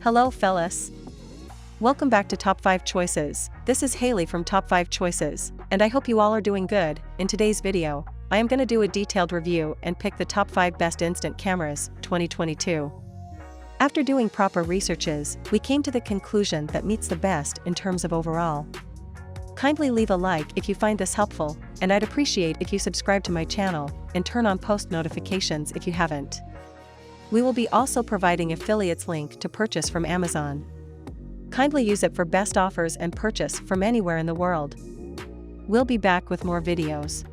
Hello fellas. Welcome back to Top 5 Choices. This is Haley from Top 5 Choices, and I hope you all are doing good. In today's video, I am going to do a detailed review and pick the top 5 best instant cameras, 2022. After doing proper researches, we came to the conclusion that meets the best in terms of overall. Kindly leave a like if you find this helpful, and I'd appreciate if you subscribe to my channel and turn on post notifications if you haven't. We will be also providing affiliates link to purchase from Amazon. Kindly use it for best offers and purchase from anywhere in the world. We'll be back with more videos.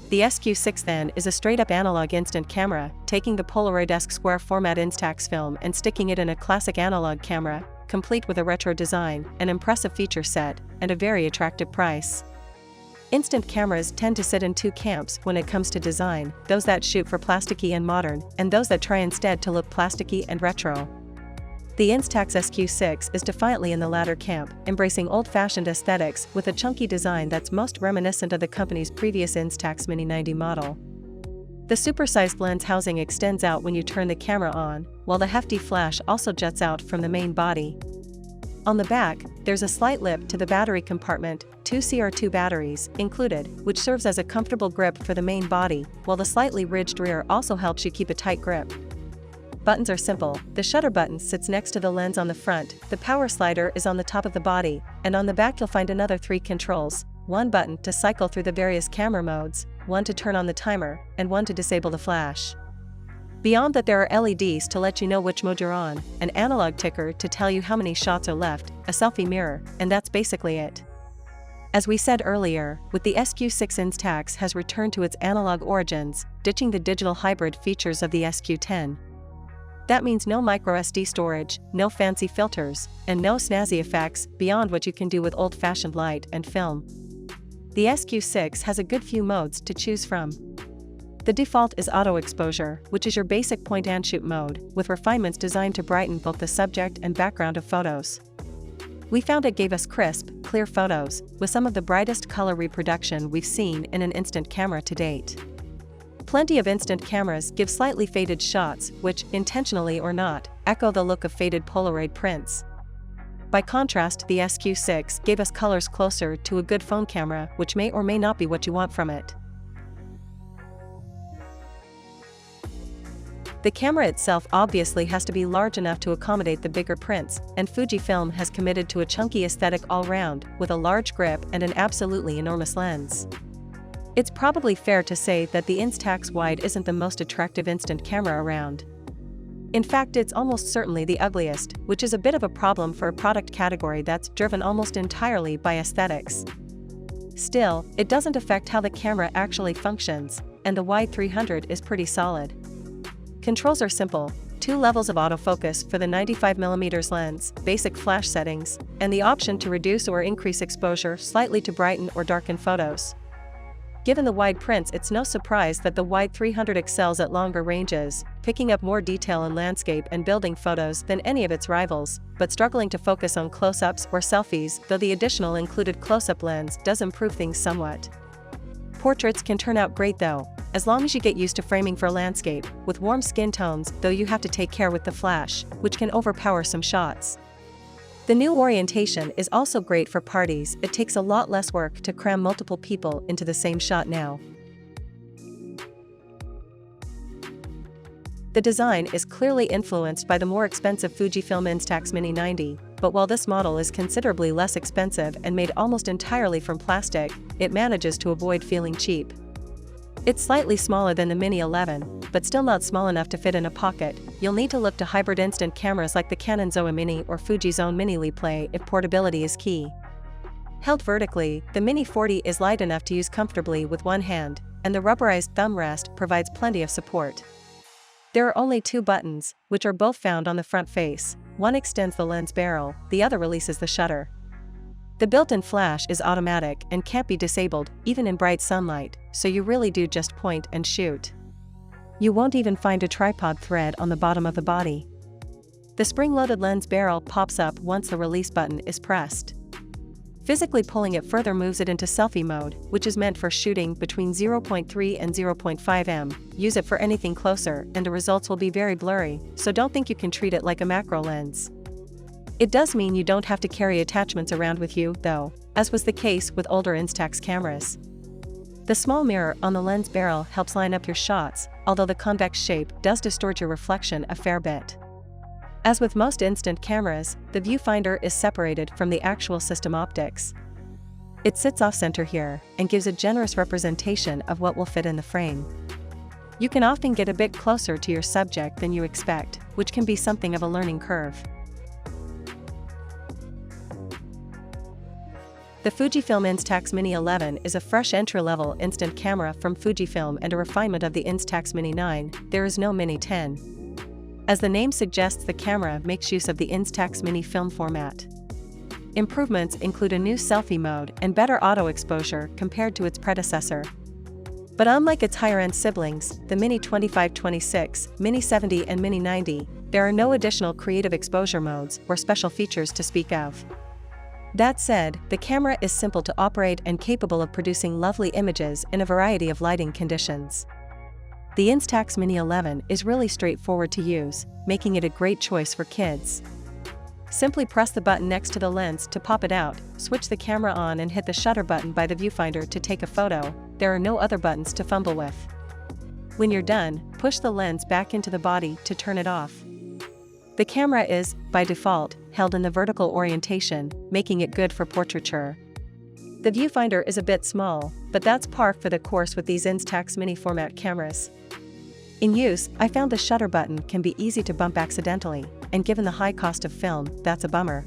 The SQ6 then is a straight-up analog instant camera, taking the Polaroid-esque square format Instax film and sticking it in a classic analog camera, complete with a retro design, an impressive feature set, and a very attractive price. Instant cameras tend to sit in two camps when it comes to design, those that shoot for plasticky and modern, and those that try instead to look plasticky and retro. The Instax SQ6 is defiantly in the latter camp, embracing old-fashioned aesthetics with a chunky design that's most reminiscent of the company's previous Instax Mini 90 model. The supersized lens housing extends out when you turn the camera on, while the hefty flash also juts out from the main body. On the back, there's a slight lip to the battery compartment, 2 CR2 batteries included, which serves as a comfortable grip for the main body, while the slightly ridged rear also helps you keep a tight grip. Buttons are simple. The shutter button sits next to the lens on the front, the power slider is on the top of the body, and on the back you'll find another 3 controls, one button to cycle through the various camera modes, one to turn on the timer, and one to disable the flash. Beyond that, there are LEDs to let you know which mode you're on, an analog ticker to tell you how many shots are left, a selfie mirror, and that's basically it. As we said earlier, with the SQ6 Instax has returned to its analog origins, ditching the digital hybrid features of the SQ10. That means no microSD storage, no fancy filters, and no snazzy effects beyond what you can do with old-fashioned light and film. The SQ6 has a good few modes to choose from. The default is auto exposure, which is your basic point-and-shoot mode, with refinements designed to brighten both the subject and background of photos. We found it gave us crisp, clear photos, with some of the brightest color reproduction we've seen in an instant camera to date. Plenty of instant cameras give slightly faded shots, which, intentionally or not, echo the look of faded Polaroid prints. By contrast, the SQ6 gave us colors closer to a good phone camera, which may or may not be what you want from it. The camera itself obviously has to be large enough to accommodate the bigger prints, and Fujifilm has committed to a chunky aesthetic all round, with a large grip and an absolutely enormous lens. It's probably fair to say that the Instax Wide isn't the most attractive instant camera around. In fact, it's almost certainly the ugliest, which is a bit of a problem for a product category that's driven almost entirely by aesthetics. Still, it doesn't affect how the camera actually functions, and the Wide 300 is pretty solid. Controls are simple: 2 levels of autofocus for the 95mm lens, basic flash settings, and the option to reduce or increase exposure slightly to brighten or darken photos. Given the wide prints, it's no surprise that the Wide 300 excels at longer ranges, picking up more detail in landscape and building photos than any of its rivals, but struggling to focus on close-ups or selfies, though the additional included close-up lens does improve things somewhat. Portraits can turn out great though, as long as you get used to framing for landscape, with warm skin tones, though you have to take care with the flash, which can overpower some shots. The new orientation is also great for parties. It takes a lot less work to cram multiple people into the same shot now. The design is clearly influenced by the more expensive Fujifilm Instax Mini 90, but while this model is considerably less expensive and made almost entirely from plastic, it manages to avoid feeling cheap. It's slightly smaller than the Mini 11, but still not small enough to fit in a pocket. You'll need to look to hybrid instant cameras like the Canon Zoa Mini or Fuji's own Mini Leplay if portability is key. Held vertically, the Mini 40 is light enough to use comfortably with one hand, and the rubberized thumb rest provides plenty of support. There are only 2 buttons, which are both found on the front face. One extends the lens barrel, the other releases the shutter. The built-in flash is automatic and can't be disabled, even in bright sunlight, so you really do just point and shoot. You won't even find a tripod thread on the bottom of the body. The spring-loaded lens barrel pops up once the release button is pressed. Physically pulling it further moves it into selfie mode, which is meant for shooting between 0.3 and 0.5 m. Use it for anything closer and the results will be very blurry, so don't think you can treat it like a macro lens. It does mean you don't have to carry attachments around with you, though, as was the case with older Instax cameras. The small mirror on the lens barrel helps line up your shots, although the convex shape does distort your reflection a fair bit. As with most instant cameras, the viewfinder is separated from the actual system optics. It sits off-center here and gives a generous representation of what will fit in the frame. You can often get a bit closer to your subject than you expect, which can be something of a learning curve. The Fujifilm Instax Mini 11 is a fresh entry-level instant camera from Fujifilm and a refinement of the Instax Mini 9. There is no Mini 10. As the name suggests, the camera makes use of the Instax Mini film format. Improvements include a new selfie mode and better auto exposure compared to its predecessor. But unlike its higher-end siblings, the Mini 25-26, Mini 70 and Mini 90, there are no additional creative exposure modes or special features to speak of. That said, the camera is simple to operate and capable of producing lovely images in a variety of lighting conditions. The Instax Mini 11 is really straightforward to use, making it a great choice for kids. Simply press the button next to the lens to pop it out, switch the camera on and hit the shutter button by the viewfinder to take a photo. There are no other buttons to fumble with. When you're done, push the lens back into the body to turn it off. The camera is, by default, held in the vertical orientation, making it good for portraiture. The viewfinder is a bit small, but that's par for the course with these Instax Mini format cameras. In use, I found the shutter button can be easy to bump accidentally, and given the high cost of film, that's a bummer.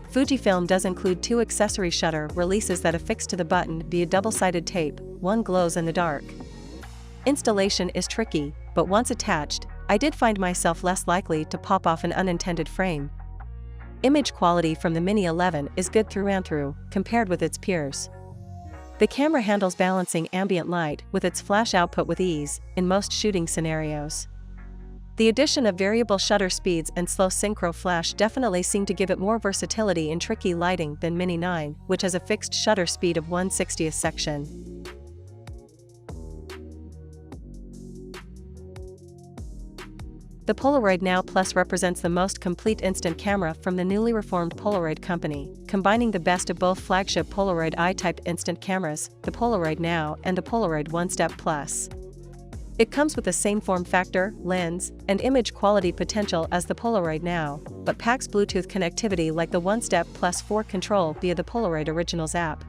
Fujifilm does include 2 accessory shutter releases that affix to the button via double-sided tape. One glows in the dark. Installation is tricky, but once attached, I did find myself less likely to pop off an unintended frame. Image quality from the Mini 11 is good through and through, compared with its peers. The camera handles balancing ambient light with its flash output with ease, in most shooting scenarios. The addition of variable shutter speeds and slow synchro flash definitely seem to give it more versatility in tricky lighting than Mini 9, which has a fixed shutter speed of 1/60th section. The Polaroid Now Plus represents the most complete instant camera from the newly reformed Polaroid company, combining the best of both flagship Polaroid I-type instant cameras, the Polaroid Now and the Polaroid One Step Plus. It comes with the same form factor, lens, and image quality potential as the Polaroid Now, but packs Bluetooth connectivity like the One Step Plus 4 control via the Polaroid Originals app.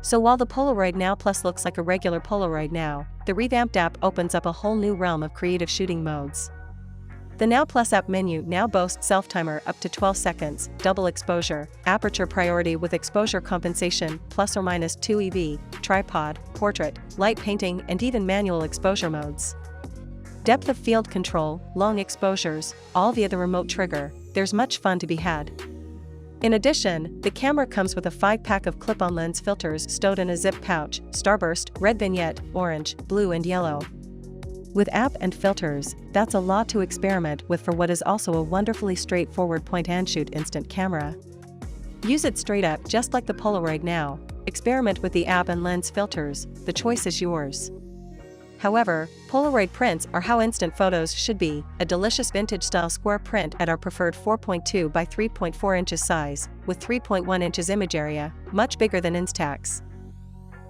So while the Polaroid Now Plus looks like a regular Polaroid Now, the revamped app opens up a whole new realm of creative shooting modes. The Now Plus app menu now boasts self-timer up to 12 seconds, double exposure, aperture priority with exposure compensation, ±2 EV, tripod, portrait, light painting and even manual exposure modes. Depth of field control, long exposures, all via the remote trigger. There's much fun to be had. In addition, the camera comes with a 5-pack of clip-on lens filters stowed in a zip pouch, starburst, red vignette, orange, blue and yellow. With app and filters, that's a lot to experiment with for what is also a wonderfully straightforward point-and-shoot instant camera. Use it straight up just like the Polaroid Now. Experiment with the app and lens filters, the choice is yours. However, Polaroid prints are how instant photos should be, a delicious vintage-style square print at our preferred 4.2 by 3.4 inches size, with 3.1 inches image area, much bigger than Instax.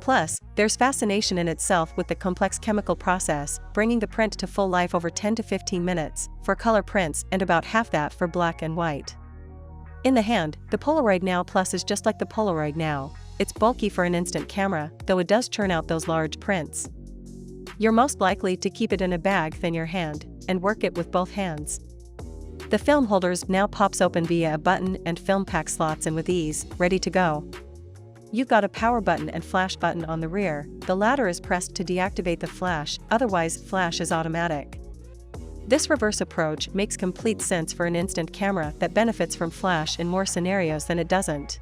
Plus, there's fascination in itself with the complex chemical process, bringing the print to full life over 10 to 15 minutes, for color prints and about half that for black and white. In the hand, the Polaroid Now Plus is just like the Polaroid Now. It's bulky for an instant camera, though it does churn out those large prints. You're most likely to keep it in a bag than your hand, and work it with both hands. The film holders now pops open via a button and film pack slots in with ease, ready to go. You've got a power button and flash button on the rear, the latter is pressed to deactivate the flash, otherwise flash is automatic. This reverse approach makes complete sense for an instant camera that benefits from flash in more scenarios than it doesn't.